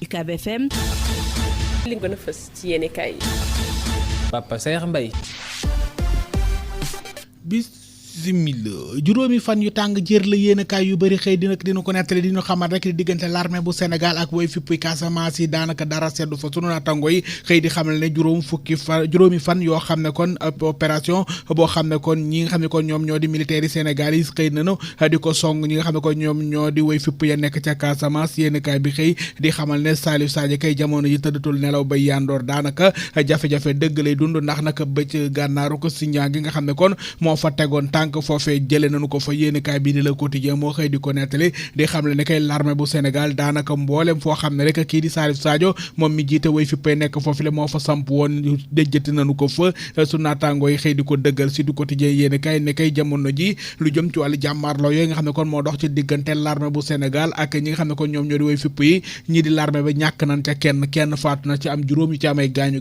UCAB FM. li gën a fës ci yéene kaay yi. Papa Saer Mbaye. Bismillah juróomi fan yu tàng jër la yéenekaay yu bëri xëy dina ko nettali di ñu xamal rek di diggante l'armée bu Sénégal ak way fippuy Casamance yi daanaka dara seddu fa sunu naataango yi xëy di xamal ne juróomi fan yoo xam ne kon opération boo xam ne kon ñi nga xam ne kon ñoom ñoo di militaires yi Sénégal yi xëy nañu di ko song ñi nga xam ne kon ñoom ñoo di way fipp ya nekk ca Casamance yéenekaay bi xëy di xamal ne Salif Sadio kay jamono yi tëddatul nelaw ba yandoor daanaka jafe-jafe dëgg lay dund ndax naka bëcc gànnaaru ko Sindian gi nga xam ne kon moo fa tegoon tànk foofee jëlee nañu ko fa yéenekaay bii di Le Quotidien moo xëy di ko nettali di xam le ne kay l'armée bu Sénégal daanaka mboolem foo xam ne rek kii di Salif Sadio moom mi jiite way fippay nekk foofu le moo fa samp woon déjjati nañu ko fa su naataangoo yi xëy di ko dëggal si du Quotidien yéenekaay ne kay jamono ji lu jëm ci wàllu jàmmaarloo yooyu nga xam ne kon moo dox ci diggante l'armée bu Sénégal ak ñi nga xam ne kon ñoom ñoo di way fipp yi ñii di l'armée ba ñàkk nañ ca kenn faatu na ci am juróom yu ci amay gaañu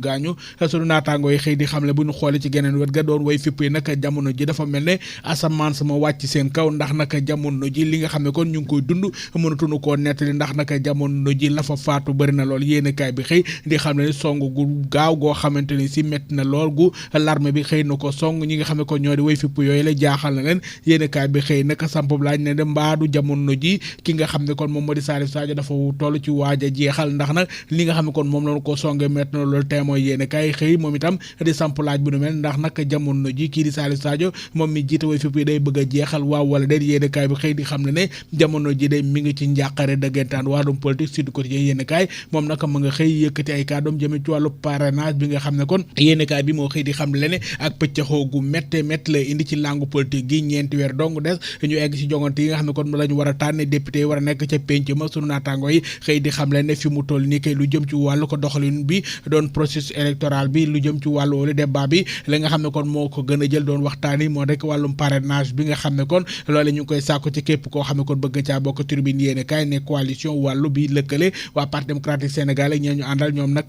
su naataangoo yi xëy di xam le bu ñu xoolee ci geneen wet ga doon way fipp yi nag jamono ji dafa mel ne asamaan sama wàcc seen kaw ndax naka jamono ji li nga xam ne kon ñu ngi koy dund mënatuñu koo nettali ndax naka jamono ji la fa faatu bëri na lool yéenekaay bi xëy di xam ne song gu gaaw goo xamante ni si métti na lool gu l'armée bi xëy na ko song ñi nga xam ne kon ñoo di way fipp yooyu la jaaxal na leen yéenekaay bi xëy naka sampub laaj ne de mbaadu jamono ji ki nga xam ne kon moom moo di Salif Sadio dafa toll ci waaj a jeexal ndax nag li nga xam ne kon moom lañu ko songe métti na loolu témoin yéenekaay xëy moom itam di samp laaj bu nu mel ndax nag jamono ji kii di Salif Sadio moom mi jiite way fipp yi day bëgg a jeexal waaw wala déet yéenekaay bi xëy di xam ne jamono ji de mi ngi ci njàqare dëggantaan wàllum politique Sud Quotidien yéenekaay moom naka ma nga xëy yëkkati ay kàddoom jëme ci wàllu parrainage bi nga xam ne kon yéenekaay bi moo xëy di xam le ne ak pëccaxoo gu métte la indi ci langue politique gi ñeenti weer dong des ñu egg ci jongante yi nga xam ne kon la ñu war a tànn député yi war a nekk ca penc ma sunu naataango yi xëy di xam le ne fi mu toll nii kay lu jëm ci wàllu ko doxalin bi doon processus électoral bi lu jëm ci wàllu wala débat bi li nga xam ne kon moo ko gën a jël doon waxtaan yi moo rek wàllum parrainage bi nga xam ne kon loole ñu ngi koy sàkku ci képp koo xam ne kon bëgg caa bokk Tribune yéenekaay ne coalition wàllu bi lëkkale waa parti démocratique sénégalais ñee ñu àndal ñoom nag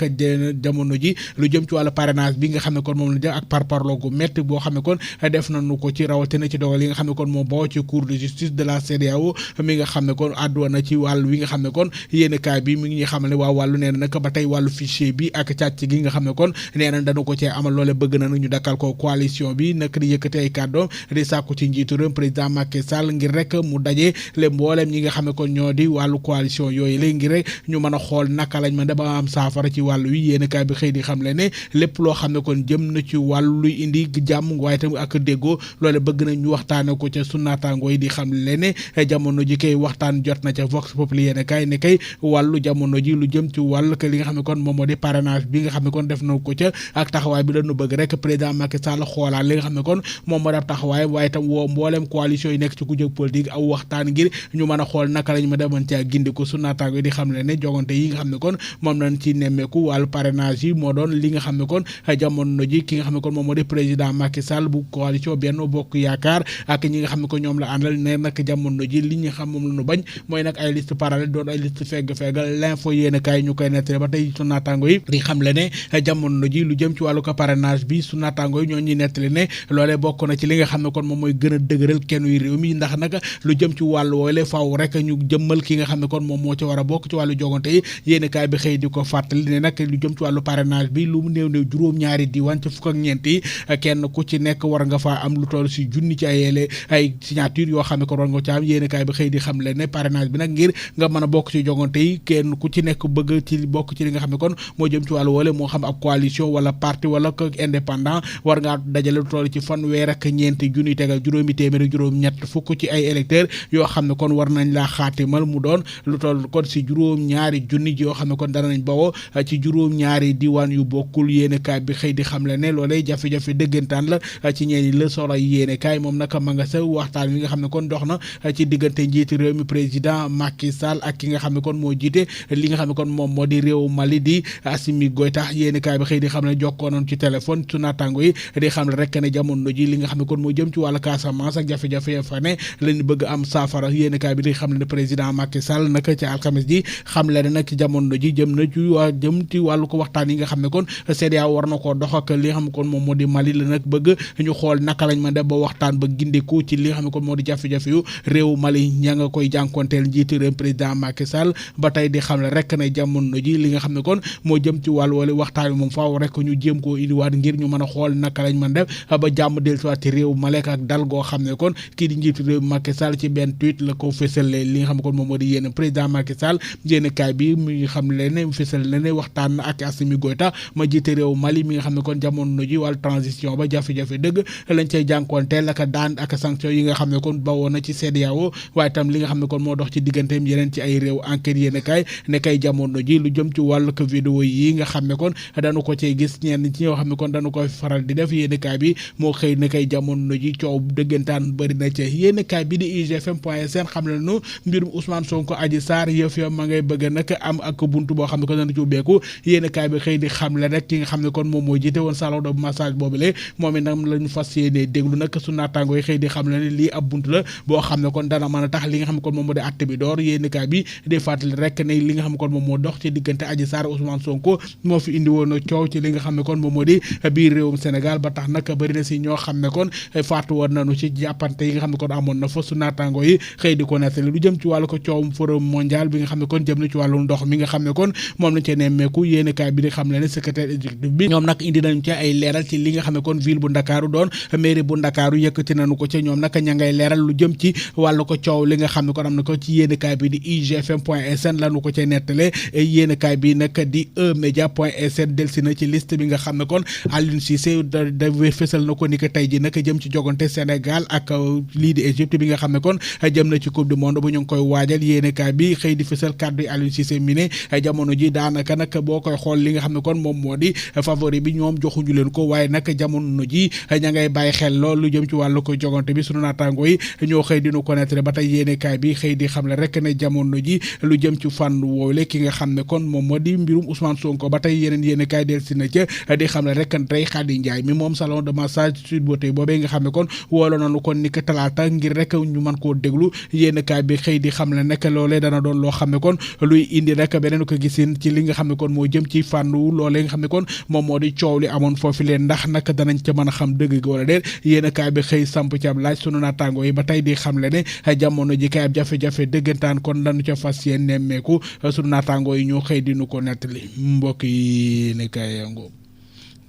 jamono ji lu jëm ci wàllu parrainage bi nga xam ne kon moom la jëm ak parparloo gu métti boo xam ne kon def nañu ko ci rawatina ci dogal yi nga xam ne kon moo boo ci cour de justice de la CEDEAO mi nga xam ne kon àddu na ci wàllu wi nga xam ne kon yéenekaay bi mi ngi xamal ne waa wàllu nee na nag ba tey wàllu fichier bi ak càcc gi nga xam ne kon nee na dana ko cee amal loole bëgg na nag ñu dakkal ko coalition bi nag di yëkkati ay kàddoom di sàkku ci njiitu réew président Macky Sall ngir rek mu daje le mboolem ñi nga xam ne kon ñoo di wàllu coalition yooyu léegi ngir rek ñu mën a xool naka lañ mën da ba am saafara ci wàllu wi yéenekaay bi xëy di xam le ne lépp loo xam ne kon jëm na ci wàllu luy indi jàmm waaye tam ak déggoo loole bëgg nañ ñu waxtaane ko ca sunu naataangoo yi di xam le ne jamono ji kay waxtaan jot na ca Vox Populi yéenekaay ne kay wàllu jamono ji lu jëm ci wàllu li nga xam ne kon moom moo di parrainage bi nga xam ne kon def na ko ca ak taxawaay bi lañu bëgg rek président Macky Sall xoolaat li nga xam ne kon moom moo def taxawaay waaye tam woo mboolem coalition yi nekk ci ku jóg politique aw waxtaan ngir ñu mën a xool naka lañ ma demoon ci ak gindi ko su naataango yi di xam ne jogante yi nga xam ne kon moom lañ ci nemmeeku wàllu parrainage yi moo doon li nga xam ne kon jamono ji ki nga xam ne kon moom moo di président Macky Sall bu coalition Benno Bokk Yaakaar ak ñi nga xam ne ko ñoom la àndal ne nag jamono ji li ñu xam moom la ñu bañ mooy nag ay liste parallèle doon ay liste fegg-feggal l'info yéen kaay ñu koy nettali ba tey su naataango yi di xam le ne jamono ji lu jëm ci wàllu ko parrainage bi su naataango yi ñoo ñuy nettali ne loolee bokk na ci li nga xam ne kon moom mooy gën a dëgëral kenn yu réew mi ndax nag lu jëm ci wàllu woole faaw rek ñu jëmmal ki nga xam ne kon moom moo ci war a bokk ci wàllu jogante yi yéen kaay bi xëy di ko fàttali ne nag lu jëm ci wàllu parrainage bi lu mu néew néew juróom-ñaari diwaan ci fukk ak ñeent yi kenn ku ci nekk war nga faa am lu toll si junni ci ay signature yoo xam ne kon war nga ci am yéen kaay bi xëy di xam le ne parrainage bi nag ngir nga mën a bokk ci jogante yi kenn ku ci nekk bëgg ci bokk ci li nga xam ne kon moo jëm ci wàllu woole moo xam ab coalition wala parti wala ko indépendant war ngaa dajale lu toll ci fanweer ak ñeenti junni tegal juróomi téeméer juróom-ñett fukk ci ay électeurs yoo xam ne kon war nañ laa xaatimal mu doon lu toll kon si juróom-ñaari junni yoo xam ne kon dara nañ bawoo ci juróom-ñaari diwaan yu bokkul yéene kaay bi xëy di xam le ne loolee jafe-jafe dëggantaan la ci ñeeni la solo yéene kaay moom nag ma nga sa waxtaan wi nga xam ne kon dox na ci diggante njiiti réew mi président Macky Sall ak ki nga xam ne kon moo jiite li nga xam ne kon moom moo di réew Mali di Assimi Goïta yéene kaay bi xëy di xam ne jokkoo noonu ci téléphone su naataango yi di xam ne rek ne jamono ji li nga xam ne kon moo jëm jëm ci wàllu Casamance ak jafe-jafe ya fa ne lañu bëgg am saafara yéenekaay bi di xam ne président Macky Sall naka ci alxames ji xam le ne nag jamono ji jëm ci wàllu ko waxtaan yi nga xam ne kon CEDEAO war na koo dox ak li nga xam ne kon moom moo di Mali la nag bëgg ñu xool naka lañ mën def ba waxtaan ba gindiku ci li nga xam ne kon moo di jafe-jafe yu réew Mali ña nga koy jànkonteel njiitu réew président Macky Sall ba tey di xam le rek ne jamono ji li nga xam ne kon moo jëm ci wàllu wala waxtaan bi moom faaw rek ñu jéem koo indiwaat ngir ñu mën a xool naka lañ mën def ba jàmm dellusiwaat ci réew Mali ak dal goo xam ne kon kii di njiitu réew Macky Sall ci benn tweet la ko fësalee li nga xam ne kon moom moo di yéen président Macky Sall yéenekaay bi muy xam le ne fësal na ne waxtaan na ak Assimi Goïta ma jiite réew Mali mi nga xam ne kon jamono ji wàllu transition ba jafe-jafe dëgg lañ cay jànkoonteel ak daan ak sanction yi nga xam ne kon bawoo na ci CEDEAO waaye tam li nga xam ne kon moo dox ci digganteem yeneen ci ay réew enquête yéenekaay ne kay jamono ji lu jëm ci wàllu ko vidéo yi nga xam ne kon dañu ko cay gis ñenn ci ñoo xam ne kon dañu koy faral di def yéenekaay bi moo xëy ne kay jamono ji coow dëggantaan bëri na ci yéenekaay bi di igfm.sn xam le nu mbirum Ousmane Sonko Adji Sarr yëf ya ma ngay bëgg nag am ak buntu boo xam ne kon dana ci ubbeeku yéenekaay bi xëy di xam le rek ki nga xam ne kon moom moo jiite woon salon de massage boobu le moom it nag lañu fas yéene déglu nag su naataango yi xëy di xam le ne lii ab buntu la boo xam ne kon dana mën a tax li nga xam ne kon moom moo di àtte bi door yéenekaay bi di fàttali rek ne li nga xam ne kon moom moo dox ci diggante Adji Sarr Ousmane Sonko moo fi indi woon coow ci li nga xam ne kon moom moo di biir réewum Sénégal ba tax nag bëri na si ñoo xam ne kon faatu woon nañu ci jàppante yi nga xam ne kon amoon na fa su naataango yi xëy di ko nettali lu jëm ci wàllu ko coowum forum mondial bi nga xam ne kon jëm na ci wàllu ndox mi nga xam ne kon moom lañ cee nemmeeku yéenekaay bi di xam le ne secrétaire exécutif bi ñoom nag indi nañu ci ay leeral ci li nga xam ne kon ville bu Ndakaaru doon mairie bu Ndakaaru yëkkati nañu ko ci ñoom nag ña ngay leeral lu jëm ci wàllu ko coow li nga xam ne kon am na ko ci yéenekaay bi di igfm.sn lañu ko cay nettale yéenekaay bi nag di emedia.sn delsi na ci liste bi nga xam ne kon Aliou Cissé da fësal na ko ni ko tey ji nag jëm ci jogante Sénégal ak lii di Égypte bi nga xam ne kon jëm na ci coupe du monde bu ñu ngi koy waajal yéenekaay bi xëy di fësal kàddu yi Aliou Cissé mi ne jamono ji daanaka nag boo koy xool li nga xam ne kon moom moo di favori bi ñoom joxuñu leen ko waaye nag jamono ji ña ngay bàyyi xel lool lu jëm ci wàllu ko jogante bi sunu naataango yi ñoo xëy dinu connaître ba tey yéenekaay bi xëy di xam le rek ne jamono ji lu jëm ci fànn woowule ki nga xam ne kon moom moo di mbirum Ousmane Sonko ba tey yeneen yéenekaay del si na ca di xam le rek tey Khady Ndiaye mi moom salon de massage Sweet Beauté boobee nga xam ne kon woolo nañu kon ni ko talaata ngir rek ñu mën koo déglu yéenekaay bi xëy di xam le nekk loolee dana doon loo xam ne kon luy indi rek beneen ko gisin ci li nga xam ne kon moo jëm ci fànnu loolee nga xam ne kon moom moo di coow li amoon foofu leen ndax nag danañ ca mën a xam dëgg gi wala déet yéenekaay bi xëy samp ci ab laaj sunu naataango yi ba tey di xam le ne jamono ji kay ab jafe-jafe dëggantaan kon lañu ca fas yéen nemmeeku sunu naataango yi ñoo xëy di nu ko nettali mbokk yi ne kay yango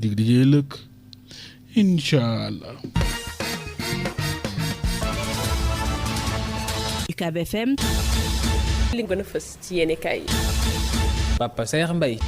dig di jee lëkk incha allah. UCAB FM. li gën a fës ci yéenekaay yi. Papa Saer Mbaye.